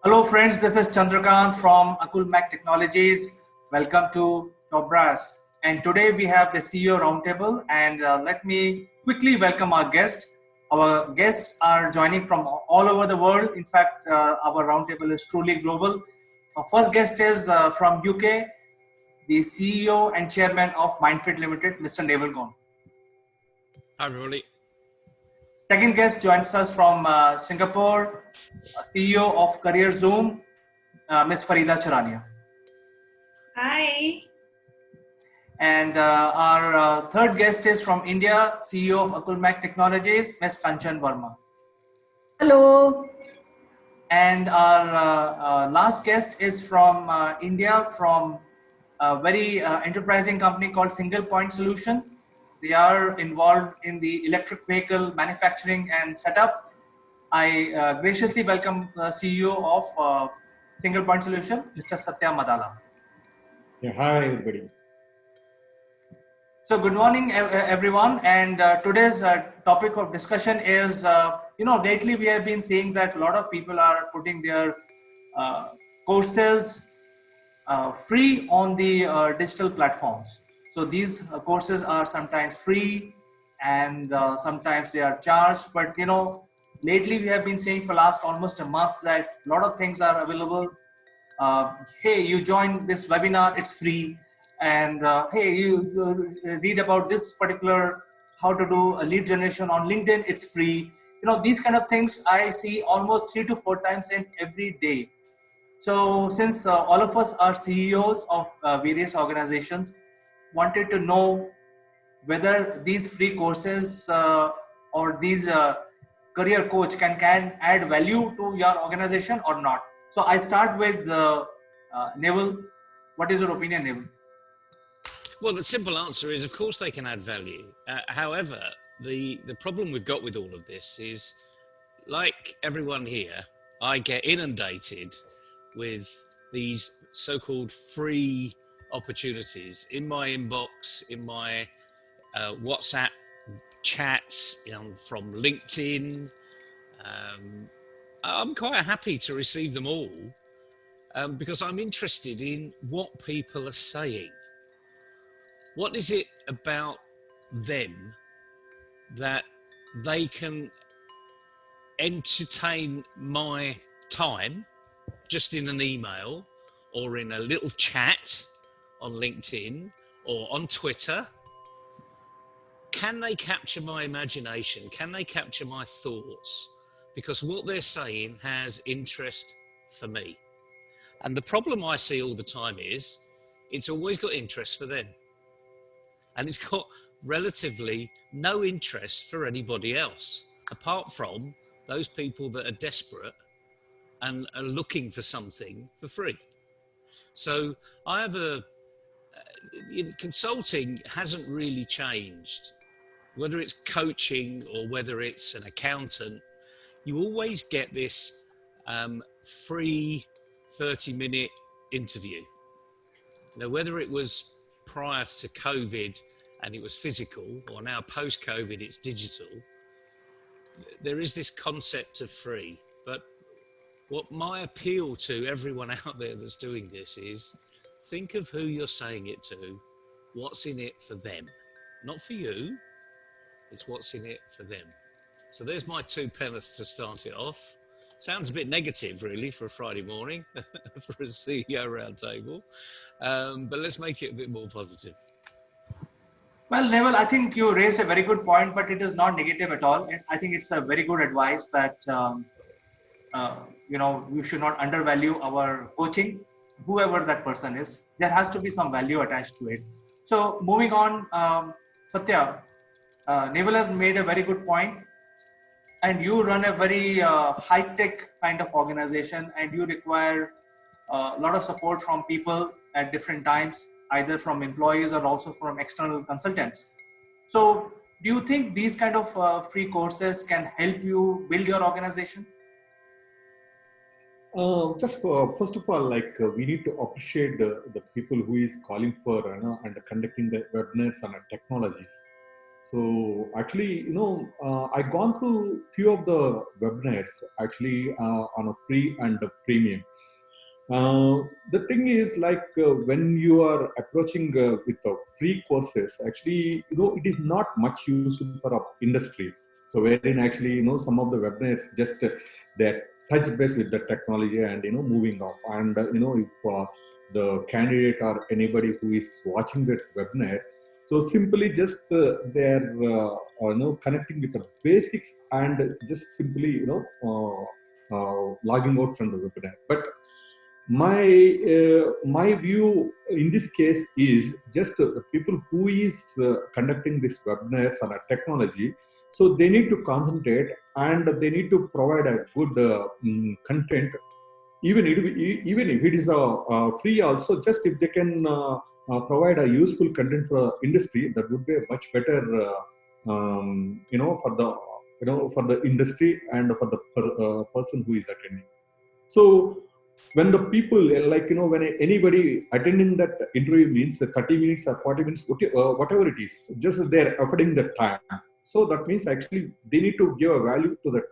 Hello friends, this is Chandrakant from Akulmach Technologies. Welcome to Top Brass. And today we have the CEO Roundtable, and let me quickly welcome our guests. Our guests are joining from all over the world. In fact, our roundtable is truly global. Our first guest is from UK, the CEO and Chairman of Mindfit Limited, Mr. Neville Gaunt. Hi everybody. Second guest joins us from Singapore, CEO of CareerZoom, Ms. Farida Charania. Hi. And our third guest is from India, CEO of Akulmach Technologies, Ms. Kanchan Verma. Hello. And our last guest is from India, from a very enterprising company called SinglePoint Solution. They are involved in the electric vehicle manufacturing and setup. I graciously welcome the CEO of SinglePoint Solution, Mr. Satya Madala. Yeah, hi everybody. So good morning, everyone. And today's topic of discussion is, lately we have been seeing that a lot of people are putting their courses free on the digital platforms. So these courses are sometimes free and sometimes they are charged. But, lately we have been saying for last almost a month that a lot of things are available. Hey, you join this webinar, it's free. And hey, you read about this particular, how to do a lead generation on LinkedIn, it's free. These kind of things I see almost 3 to 4 times in every day. So since all of us are CEOs of various organizations, wanted to know whether these free courses or these career coach can add value to your organization or not. So I start with Neville. What is your opinion, Neville? Well, the simple answer is, of course, they can add value. However, the problem we've got with all of this is, like everyone here, I get inundated with these so-called free opportunities in my inbox, in my WhatsApp chats, from LinkedIn. I'm quite happy to receive them all because I'm interested in what people are saying. What is it about them that they can entertain my time just in an email or in a little chat on LinkedIn or on Twitter? Can they capture my imagination? Can they capture my thoughts? Because what they're saying has interest for me. And the problem I see all the time is it's always got interest for them. And it's got relatively no interest for anybody else, apart from those people that are desperate and are looking for something for free. So I have consulting hasn't really changed. Whether it's coaching or whether it's an accountant, you always get this free 30-minute interview. Whether it was prior to COVID and it was physical, or now post-COVID it's digital, there is this concept of free. But what my appeal to everyone out there that's doing this is, think of who you're saying it to, what's in it for them. Not for you, it's what's in it for them. So there's my 2 pence to start it off. Sounds a bit negative, really, for a Friday morning, for a CEO roundtable. But let's make it a bit more positive. Well, Neville, I think you raised a very good point, but it is not negative at all. I think it's a very good advice that, we should not undervalue our coaching, whoever that person is. There has to be some value attached to it. So moving on, Satya, Neville has made a very good point. And you run a very high-tech kind of organization, and you require a lot of support from people at different times, either from employees or also from external consultants. So do you think these kind of free courses can help you build your organization? First of all, we need to appreciate the people who is calling for and conducting the webinars on technologies. So actually, I gone through few of the webinars actually on a free and a premium. The thing is like when you are approaching with free courses, actually, it is not much useful for our industry. So wherein actually, some of the webinars just they're touch base with the technology and, moving off. And, if the candidate or anybody who is watching that webinar, so simply just they're, connecting with the basics and just simply, logging out from the webinar. But my view in this case is just the people who is conducting this webinars on a technology, so they need to concentrate and they need to provide a good content, even if it is free also. Just if they can provide a useful content for industry, that would be a much better for the for the industry and for the person who is attending. So when the people when anybody attending that interview means 30 minutes or 40 minutes, okay, whatever it is, just they're affording the time. So that means actually they need to give a value to that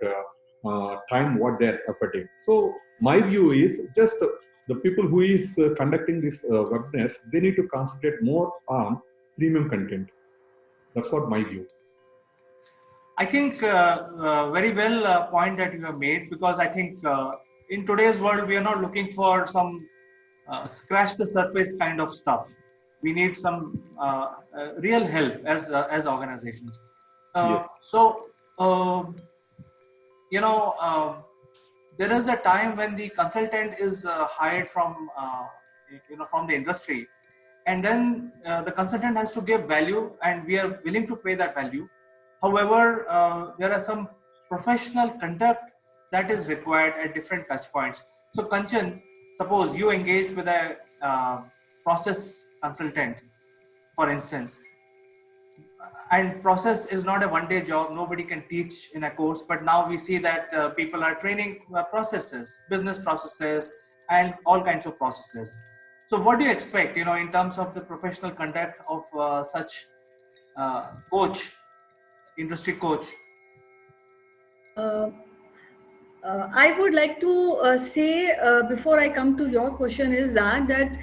time what they're affording. So my view is just the people who is conducting this webinars, they need to concentrate more on premium content. That's what my view. I think very well point that you have made, because I think in today's world we are not looking for some scratch the surface kind of stuff. We need some real help as organizations. Yes. So you know there is a time when the consultant is hired from from the industry, and then the consultant has to give value and we are willing to pay that value. However, there are some professional conduct that is required at different touch points. So Kanchan, suppose you engage with a process consultant, for instance, and process is not a one-day job. Nobody can teach in a course, but now we see that people are training processes, business processes, and all kinds of processes. So what do you expect, in terms of the professional conduct of such coach, industry coach? I would like to say before I come to your question is that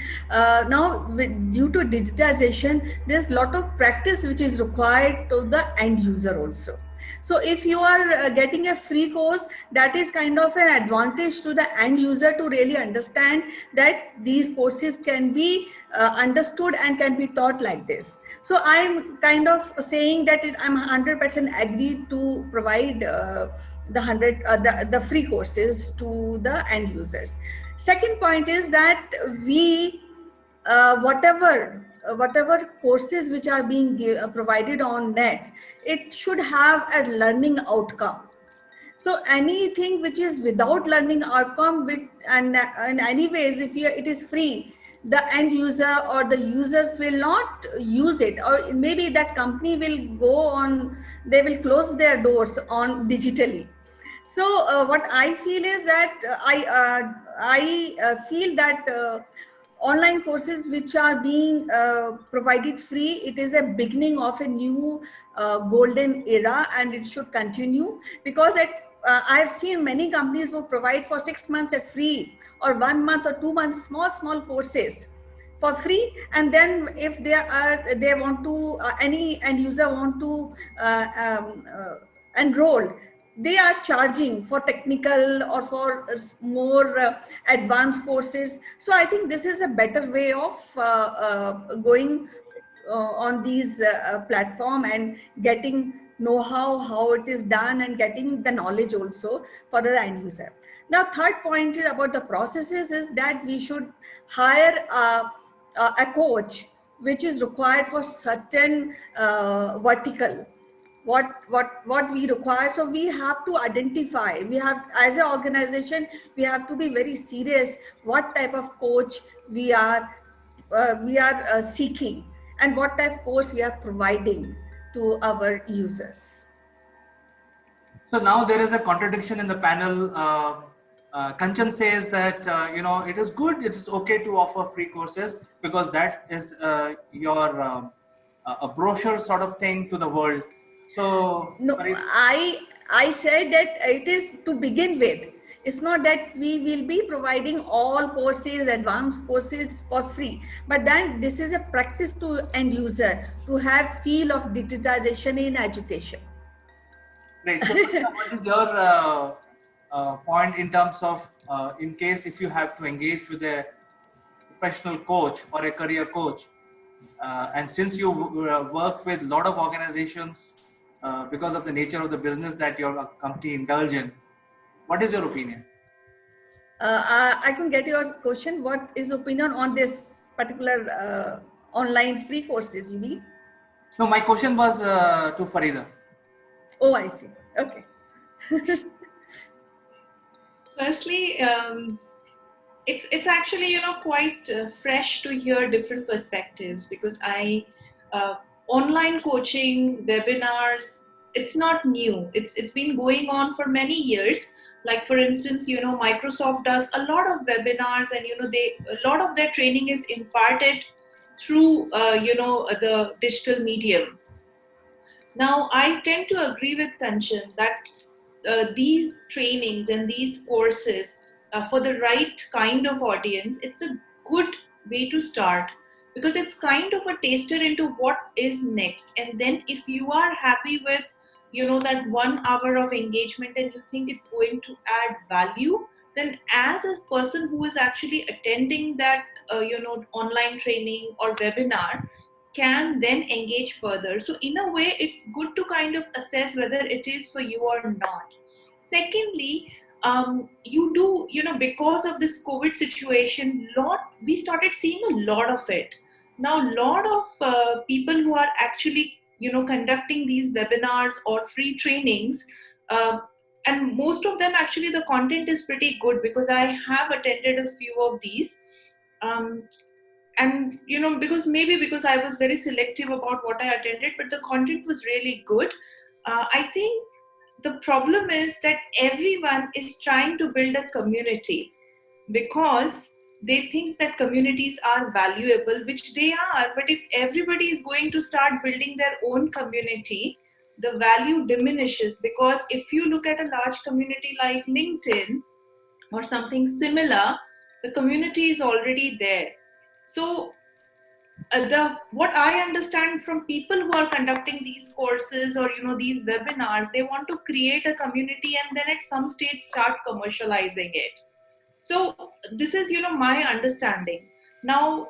now due to digitization, there's a lot of practice which is required to the end user also. So if you are getting a free course, that is kind of an advantage to the end user to really understand that these courses can be understood and can be taught like this. So I'm kind of saying that I'm 100% agreed to provide the free courses to the end users. Second point is that we whatever courses which are being provided on net, it should have a learning outcome. So anything which is without learning outcome, and anyways, if it is free, the end user or the users will not use it, or maybe that company will go on, they will close their doors on digitally. So what I feel is that I feel that online courses which are being provided free, it is a beginning of a new golden era, and it should continue, because I've seen many companies who provide for 6 months a free, or 1 month or 2 months small courses for free, and then if they want to any end user want to enroll, they are charging for technical or for more advanced courses. So I think this is a better way of going on these platform and getting know-how, how it is done, and getting the knowledge also for the end user. Now, third point about the processes is that we should hire a coach which is required for certain vertical, what we require. So we have to identify, we have, as an organization, we have to be very serious what type of coach we are seeking, and what type of course we are providing to our users. So now there is a contradiction in the panel. Kanchan says that it is good, it is okay to offer free courses because that is your a brochure sort of thing to the world. So, No, I said that it is to begin with. It's not that we will be providing all courses, advanced courses for free. But then this is a practice to end user to have feel of digitization in education. great. So, Farida, what is your point in terms of, in case if you have to engage with a professional coach or a career coach, and since you work with a lot of organizations because of the nature of the business that your company indulge in, what is your opinion? I can get your question. What is opinion on this particular online free courses, you mean? No, my question was to Farida. Oh, I see. Okay. Firstly, it's actually quite fresh to hear different perspectives, because I online coaching webinars, it's not new. It's been going on for many years. Like for instance, Microsoft does a lot of webinars, and a lot of their training is imparted through the digital medium. Now I tend to agree with Kanchan that these trainings and these courses, for the right kind of audience, it's a good way to start, because it's kind of a taster into what is next. And then if you are happy with that 1 hour of engagement and you think it's going to add value, then as a person who is actually attending that online training or webinar, can then engage further. So in a way, it's good to kind of assess whether it is for you or not. Secondly, because of this COVID situation, we started seeing a lot of it. Now, a lot of people who are actually, conducting these webinars or free trainings, and most of them actually the content is pretty good, because I have attended a few of these. And because I was very selective about what I attended, but the content was really good. I think the problem is that everyone is trying to build a community, because they think that communities are valuable, which they are. But if everybody is going to start building their own community, the value diminishes. Because if you look at a large community like LinkedIn or something similar, the community is already there. So what I understand from people who are conducting these courses or these webinars, they want to create a community and then at some stage start commercializing it. So this is my understanding. Now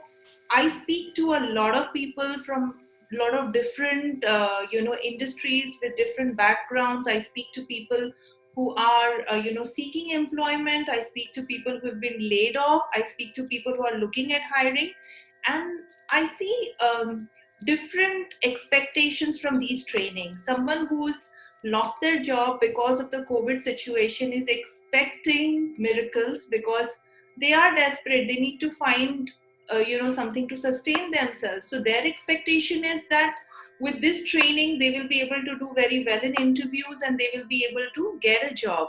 I speak to a lot of people from a lot of different industries with different backgrounds. I speak to people who are seeking employment. I speak to people who have been laid off. I speak to people who are looking at hiring, and I see different expectations from these trainings. Someone who's lost their job because of the COVID situation is expecting miracles, because they are desperate. They need to find something to sustain themselves. So their expectation is that with this training they will be able to do very well in interviews and they will be able to get a job.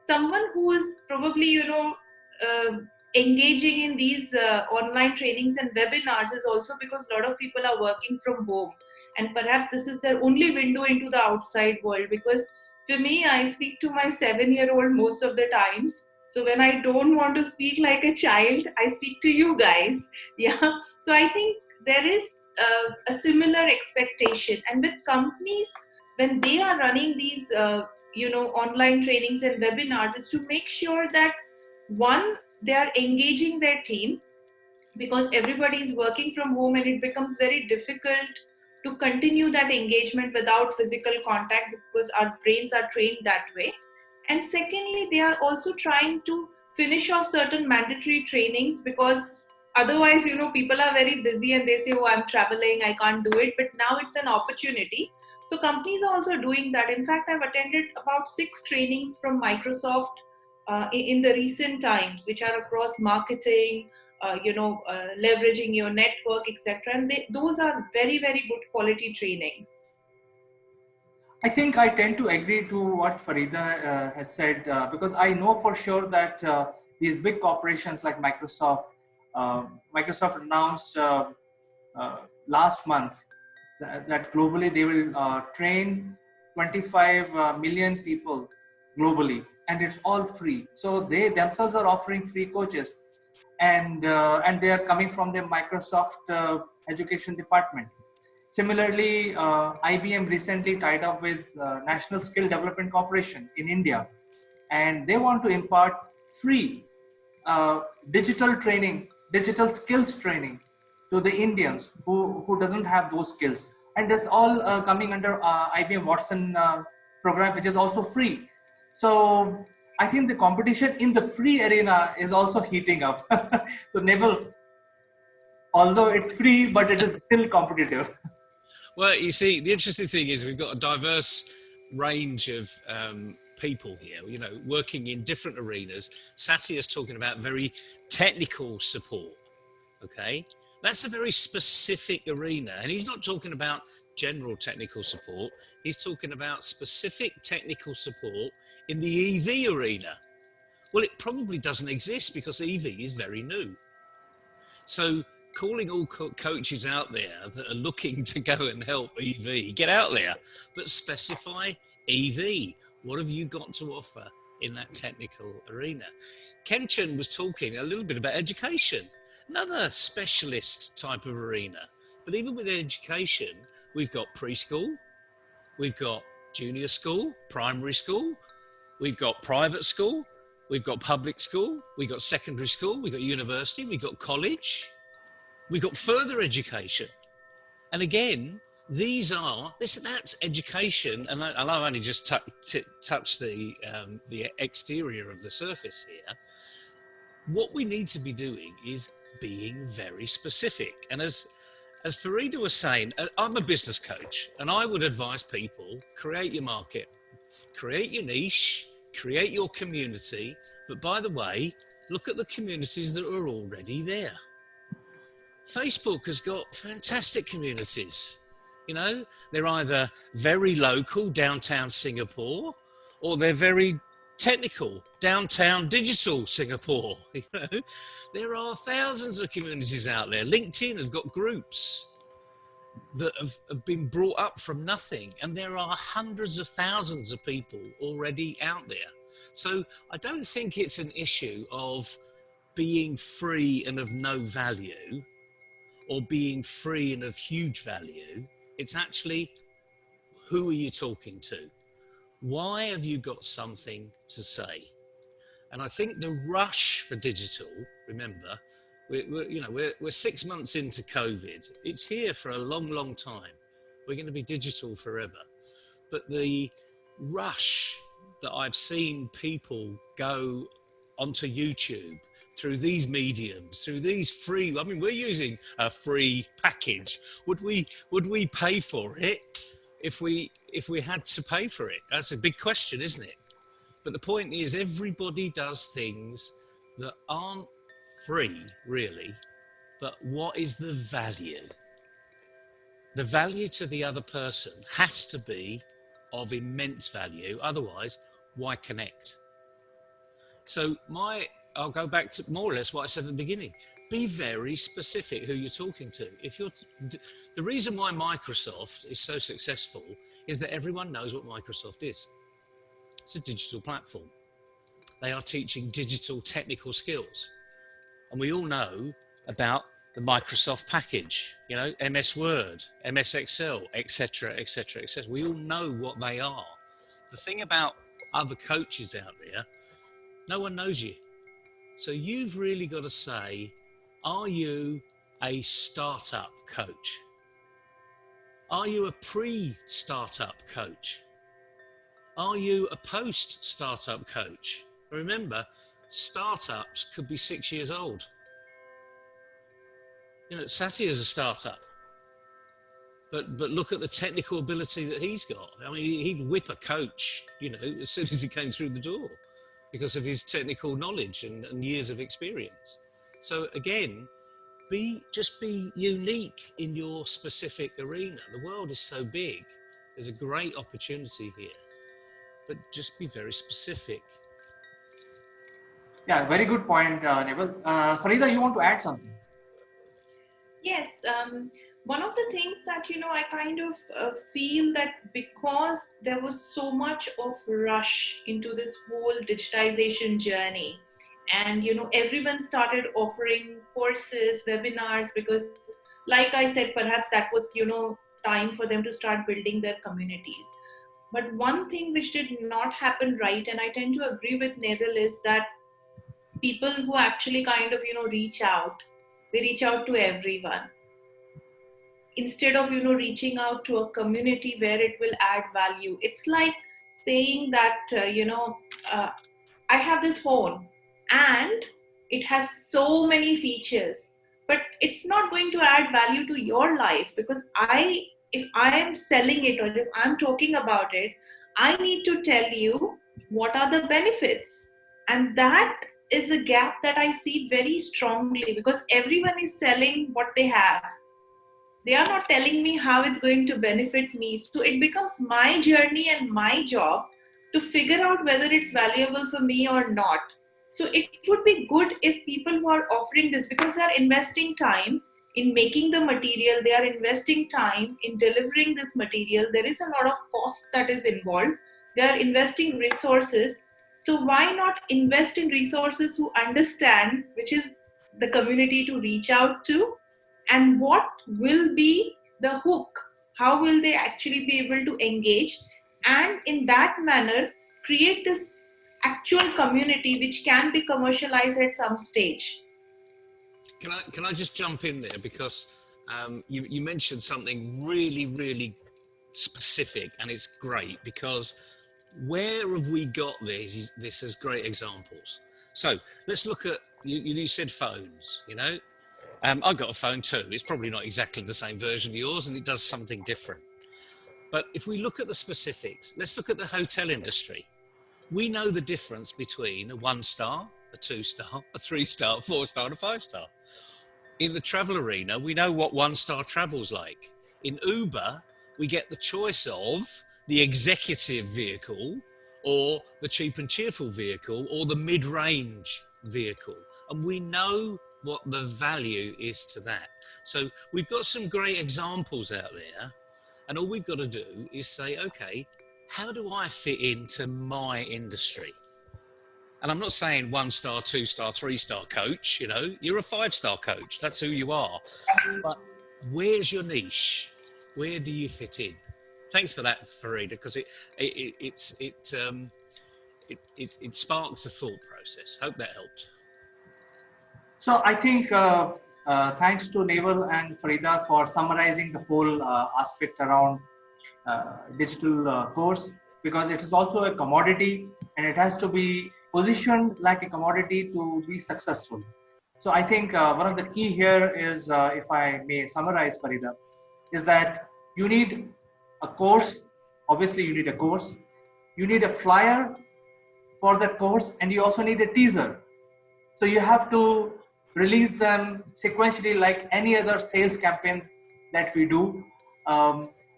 Someone who is probably engaging in these online trainings and webinars is also because a lot of people are working from home, and perhaps this is their only window into the outside world. Because for me, I speak to my 7-year-old most of the times. So when I don't want to speak like a child, I speak to you guys. Yeah. So I think there is a similar expectation. And with companies, when they are running these, online trainings and webinars, is to make sure that one, they are engaging their team, because everybody is working from home and it becomes very difficult to continue that engagement without physical contact, because our brains are trained that way. And secondly, they are also trying to finish off certain mandatory trainings, because otherwise people are very busy and they say, oh, I'm traveling, I can't do it. But now it's an opportunity. So companies are also doing that. In fact, I've attended about 6 trainings from Microsoft in the recent times, which are across marketing, leveraging your network, etc. And those are very, very good quality trainings. I think I tend to agree to what Farida has said, because I know for sure that these big corporations like Microsoft announced last month that globally they will train 25 million people globally, and it's all free. So they themselves are offering free coaches, and they are coming from the Microsoft education department. Similarly, IBM recently tied up with National Skill Development Corporation in India, and they want to impart free digital training, digital skills training to the Indians who doesn't have those skills. And that's all coming under IBM Watson program, which is also free. So I think the competition in the free arena is also heating up. So Neville, although it's free, but it is still competitive. Well, you see, the interesting thing is we've got a diverse range of people here, you know, working in different arenas. Satya is talking about very technical support, okay? That's a very specific arena, and he's not talking about general technical support. He's talking about specific technical support in the EV arena. Well, it probably doesn't exist because EV is very new. So calling all coaches out there that are looking to go and help EV, get out there, but specify EV. What have you got to offer in that technical arena? Kanchan was talking a little bit about education, another specialist type of arena. But even with education, we've got preschool, we've got junior school, primary school, we've got private school, we've got public school, we've got secondary school, we've got university, we've got college, we've got further education. And again, that's education, and I've only just touched the exterior of the surface here. What we need to be doing is being very specific. And as Farida was saying, I'm a business coach, and I would advise people, create your market, create your niche, create your community. But by the way, look at the communities that are already there. Facebook has got fantastic communities. You know, they're either very local, downtown Singapore, or they're very technical, downtown digital Singapore. You know, there are thousands of communities out there. LinkedIn has got groups that have been brought up from nothing, and there are hundreds of thousands of people already out there. So I don't think it's an issue of being free and of no value, or being free and of huge value. It's actually, who are you talking to? Why have you got something to say? And I think the rush for digital, remember, we're 6 months into COVID. It's here for a long, long time. We're going to be digital forever. But the rush that I've seen people go onto YouTube, through these mediums, through these free, I mean, we're using a free package. Would we pay for it if we had to pay for it? That's a big question, isn't it? But the point is, everybody does things that aren't free, really. But what is the value? The value to the other person has to be of immense value. Otherwise, why connect? So I'll go back to more or less what I said at the beginning. Be very specific who you're talking to. The reason why Microsoft is so successful is that everyone knows what Microsoft is. It's a digital platform. They are teaching digital technical skills. And we all know about the Microsoft package, you know, MS Word, MS Excel, etc., etc., etc. We all know what they are. The thing about other coaches out there, no one knows you. So you've really got to say, are you a startup coach? Are you a pre-startup coach? Are you a post-startup coach? Remember, startups could be 6 years old. You know, Satya is a startup. But look at the technical ability that he's got. I mean, he'd whip a coach, you know, as soon as he came through the door, because of his technical knowledge and years of experience. So again, just be unique in your specific arena. The world is so big. There's a great opportunity here, but just be very specific. Yeah, very good point, Neville. Farida, you want to add something? Yes. One of the things that, I kind of feel that because there was so much of rush into this whole digitization journey, and everyone started offering courses, webinars, because like I said, perhaps that was time for them to start building their communities. But one thing which did not happen right, and I tend to agree with Neville, is that people who actually kind of reach out, they reach out to everyone instead of reaching out to a community where it will add value. It's like saying that uh, I have this phone and it has so many features, but it's not going to add value to your life, because if I am selling it or if I'm talking about it, I need to tell you what are the benefits. And that is a gap that I see very strongly, because everyone is selling what they have. They are not telling me how it's going to benefit me. So it becomes my journey and my job to figure out whether it's valuable for me or not. So it would be good if people who are offering this, because they are investing time in making the material, they are investing time in delivering this material, there is a lot of cost that is involved, they are investing resources. So why not invest in resources who understand which is the community to reach out to, and what will be the hook, how will they actually be able to engage, and in that manner create this actual community which can be commercialized at some stage. Can I just jump in there, because you mentioned something really specific, and it's great, because where have we got this as great examples? So let's look at, you said phones, I've got a phone too. It's probably not exactly the same version of yours, and it does something different. But if we look at the specifics, let's look at the hotel industry. We know the difference between a 1-star, a 2-star, a 3-star, 4-star, and a 5-star. In the travel arena, we know what 1-star travel's like. In Uber, we get the choice of the executive vehicle, or the cheap and cheerful vehicle, or the mid-range vehicle. And we know what the value is to that. So we've got some great examples out there, and all we've got to do is say, okay, how do I fit into my industry? And I'm not saying 1-star, 2-star, 3-star coach, you're a 5-star coach, that's who you are. But where's your niche? Where do you fit in? Thanks for that, Farida, because it sparks a thought process. Hope that helped. So I think thanks to Neville and Farida for summarizing the whole aspect around digital course, because it is also a commodity and it has to be positioned like a commodity to be successful. So I think one of the key here is, if I may summarize, Farida, is that you need a course. Obviously, you need a course. You need a flyer for that course, and you also need a teaser. So you have to release them sequentially like any other sales campaign that we do.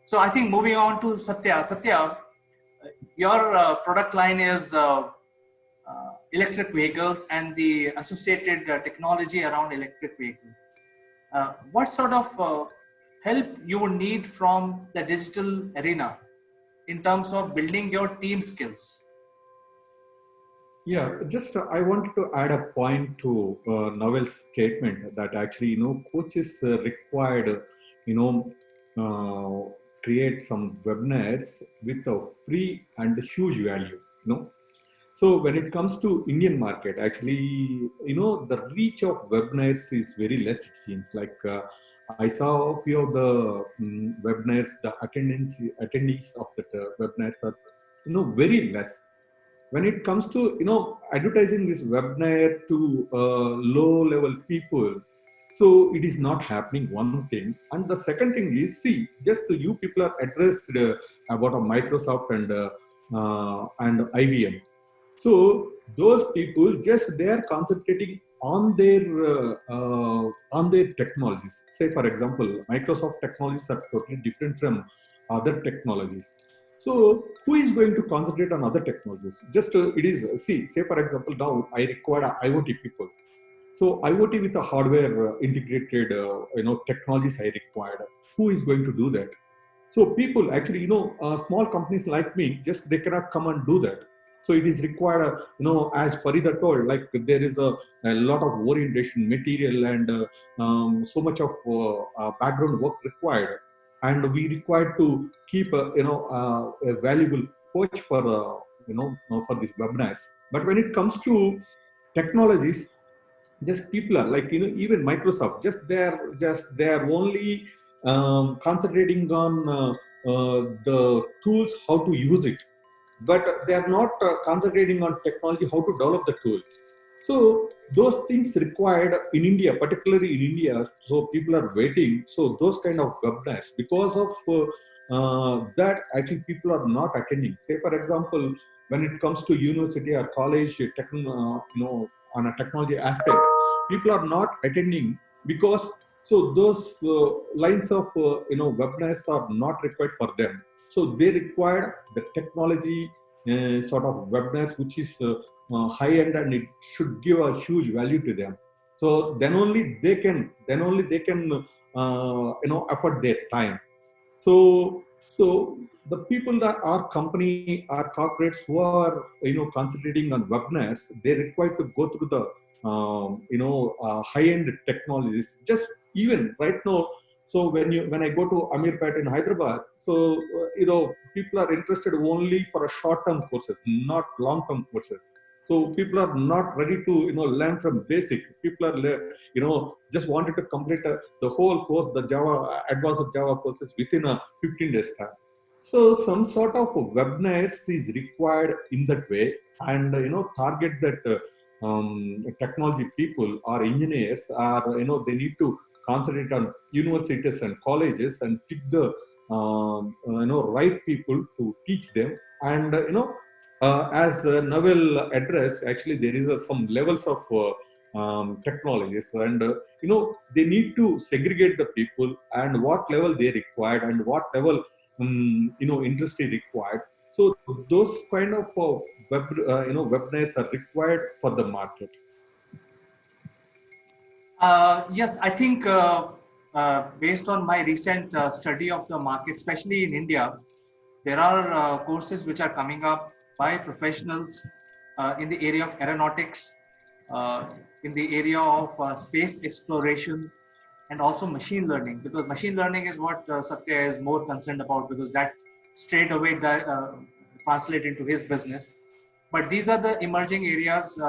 So I think moving on to Satya. Satya, your product line is electric vehicles and the associated technology around electric vehicles. What sort of help you would need from the digital arena in terms of building your team skills? Yeah, just I wanted to add a point to Neville's statement that actually, coaches required, create some webinars with a free and huge value. So when it comes to Indian market, actually, the reach of webinars is very less, it seems. Like I saw a few of the webinars, the attendees of the webinars are, very less. When it comes to, advertising this webinar to low-level people, so it is not happening, one thing. And the second thing is, see, just you people are addressed about Microsoft and IBM. So those people they are concentrating on their technologies. Say for example, Microsoft technologies are totally different from other technologies. So who is going to concentrate on other technologies? Just it is, say for example, now I require IoT people. So IoT with a hardware integrated, technologies I required. Who is going to do that? So people actually, small companies like me, just they cannot come and do that. So it is required, as Farida told, like there is a lot of orientation material and so much of background work required, and we required to keep a valuable coach for for these webinars. But when it comes to technologies, just people are like even Microsoft, just they're only concentrating on the tools, how to use it, but they are not concentrating on technology, how to develop the tool. So those things required in India, particularly in India, so people are waiting. So those kind of webinars, because of that, actually people are not attending. Say for example, when it comes to university or college, on a technology aspect, people are not attending because so those lines of webinars are not required for them. So they require the technology sort of webinars, which is high end, and it should give a huge value to them. So then only they can afford their time. So the people that are company are corporates who are concentrating on webinars, they require to go through the high end technologies. Just even right now, so when I go to Amirpet in Hyderabad, so people are interested only for a short term courses, not long term courses. So people are not ready to learn from basic. People are just wanted to complete the whole course, the Java advanced Java courses within a 15 days time. So some sort of webinars is required in that way, and target that technology people or engineers are they need to concentrate on universities and colleges and pick the right people to teach them. And as Neville addressed, actually there is some levels of technologies, and they need to segregate the people and what level they required and what level industry required. So those kind of webinars are required for the market. Yes, I think based on my recent study of the market, especially in India, there are courses which are coming up by professionals in the area of aeronautics, uh, in the area of space exploration, and also machine learning, because machine learning is what Satya is more concerned about, because that straight away translate into his business. But these are the emerging areas,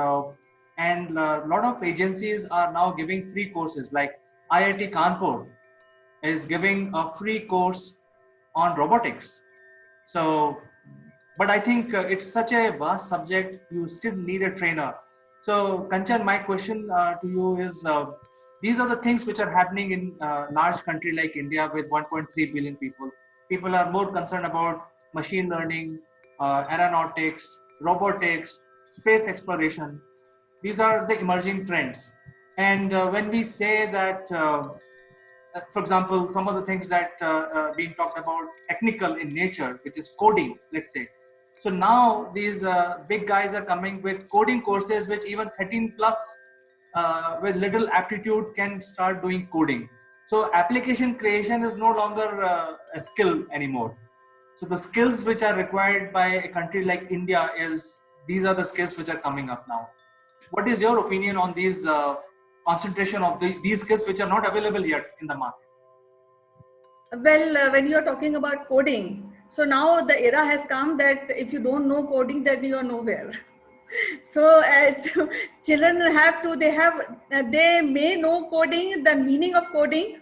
and a lot of agencies are now giving free courses. Like IIT Kanpur is giving a free course on robotics. So, but I think it's such a vast subject, you still need a trainer. So Kanchan, my question to you is, these are the things which are happening in a large country like India with 1.3 billion people. People are more concerned about machine learning, aeronautics, robotics, space exploration. These are the emerging trends. And when we say that, for example, some of the things that being talked about technical in nature, which is coding, let's say. So now these big guys are coming with coding courses, which even 13 plus with little aptitude can start doing coding. So application creation is no longer a skill anymore. So the skills which are required by a country like India these are the skills which are coming up now. What is your opinion on these concentration of these skills which are not available yet in the market? Well, when you're talking about coding, so now the era has come that if you don't know coding, then you are nowhere. So as children they may know coding, the meaning of coding,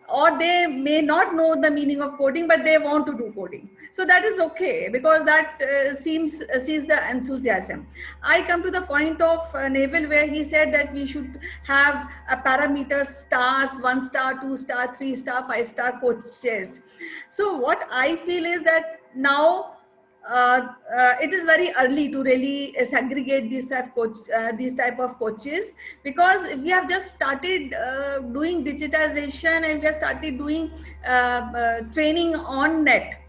or they may not know the meaning of coding, but they want to do coding. So that is okay, because that sees the enthusiasm. I come to the point of Neville, where he said that we should have a parameter stars, 1 star, 2 star, 3 star, 5 star coaches. So what I feel is that now it is very early to really segregate these type of coaches, because we have just started doing digitization, and we have started doing training on net.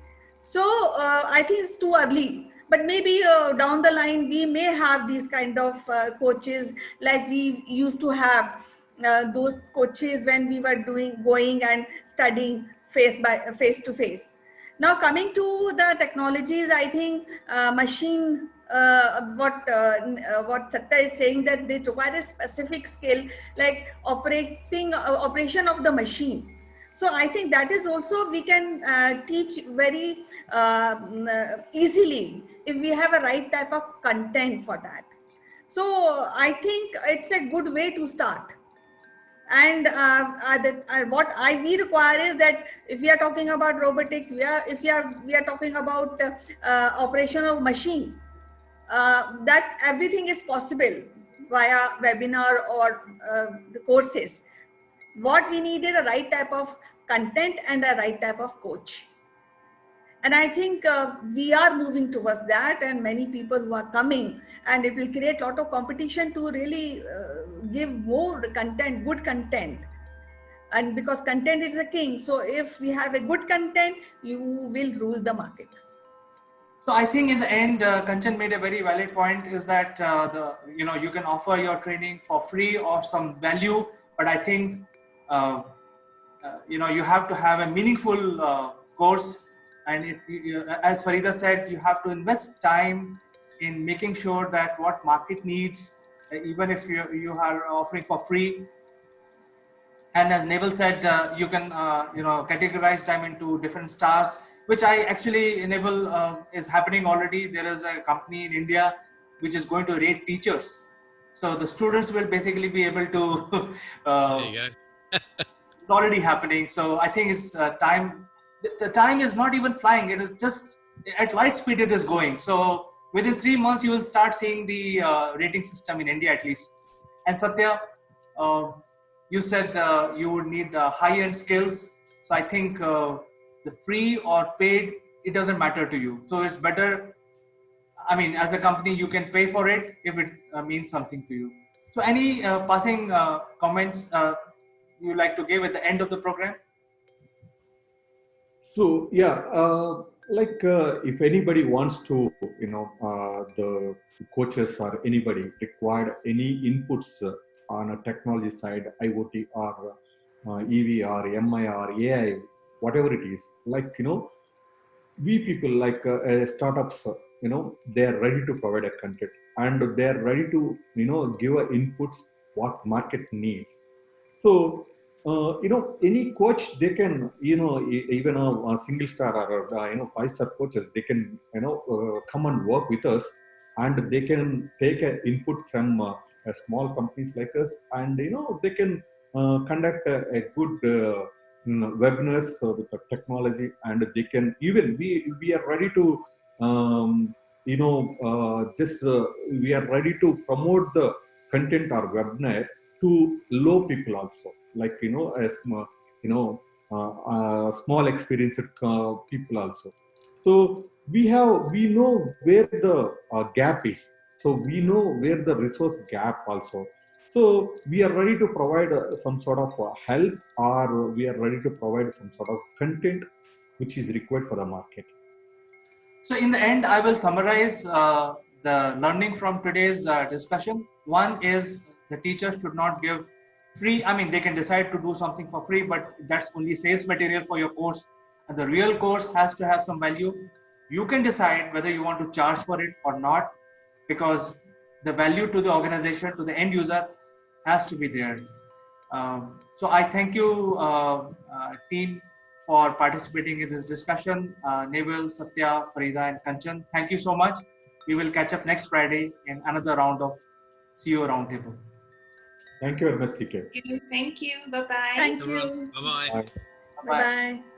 So I think it's too early. But maybe down the line we may have these kind of coaches, like we used to have those coaches when we were going and studying face to face. Now coming to the technologies, I think machine what Satya is saying, that they require a specific skill, like operation of the machine. So I think that is also we can teach very easily if we have a right type of content for that. So I think it's a good way to start. And what we require is that if we are talking about robotics, we are talking about operation of machine, that everything is possible via webinar or the courses. What we need is a right type of content and a right type of coach. And I think we are moving towards that, and many people who are coming, and it will create a lot of competition to really give more content, good content. And because content is the king, so if we have a good content, you will rule the market. So I think in the end, Kanchan made a very valid point, is that you can offer your training for free or some value, but I think you have to have a meaningful course, and as Farida said, you have to invest time in making sure that what market needs, even if you are offering for free. And as Neville said, you can categorize them into different stars, which I actually, Neville, is happening already. There is a company in India which is going to rate teachers. So the students will basically be able to. There you go. It's already happening. So I think it's time. The time is not even flying. It is just at light speed. It is going. So within 3 months, you will start seeing the rating system in India at least. And Satya, you said you would need high-end skills. So I think the free or paid, it doesn't matter to you. So it's better. I mean, as a company, you can pay for it if it means something to you. So any passing comments you would like to give at the end of the program? So yeah, if anybody wants to, the coaches or anybody required any inputs on a technology side, IoT or EV or MI or AI, whatever it is, we people startups, they are ready to provide a content, and they are ready to, give inputs what market needs. So any coach, they can, even a single star or 5-star coaches, they can, come and work with us, and they can take an input from small companies like us, and they can conduct a good webinars with the technology, and they can even we are ready to we are ready to promote the content or webinar to low people also, as small experienced people also. So we know where the gap is, so we know where the resource gap also. So we are ready to provide some sort of help, or we are ready to provide some sort of content which is required for the market. So in the end, I will summarize the learning from today's discussion. One is the teachers should not give free. I mean, they can decide to do something for free, but that's only sales material for your course. And the real course has to have some value. You can decide whether you want to charge for it or not, because the value to the organization, to the end user, has to be there. So I thank you, team, for participating in this discussion. Neville, Satya, Farida, and Kanchan, thank you so much. We will catch up next Friday in another round of CEO Roundtable. Thank you very much, CK. Thank you. Bye-bye. Thank you. Bye-bye. Bye. Bye-bye.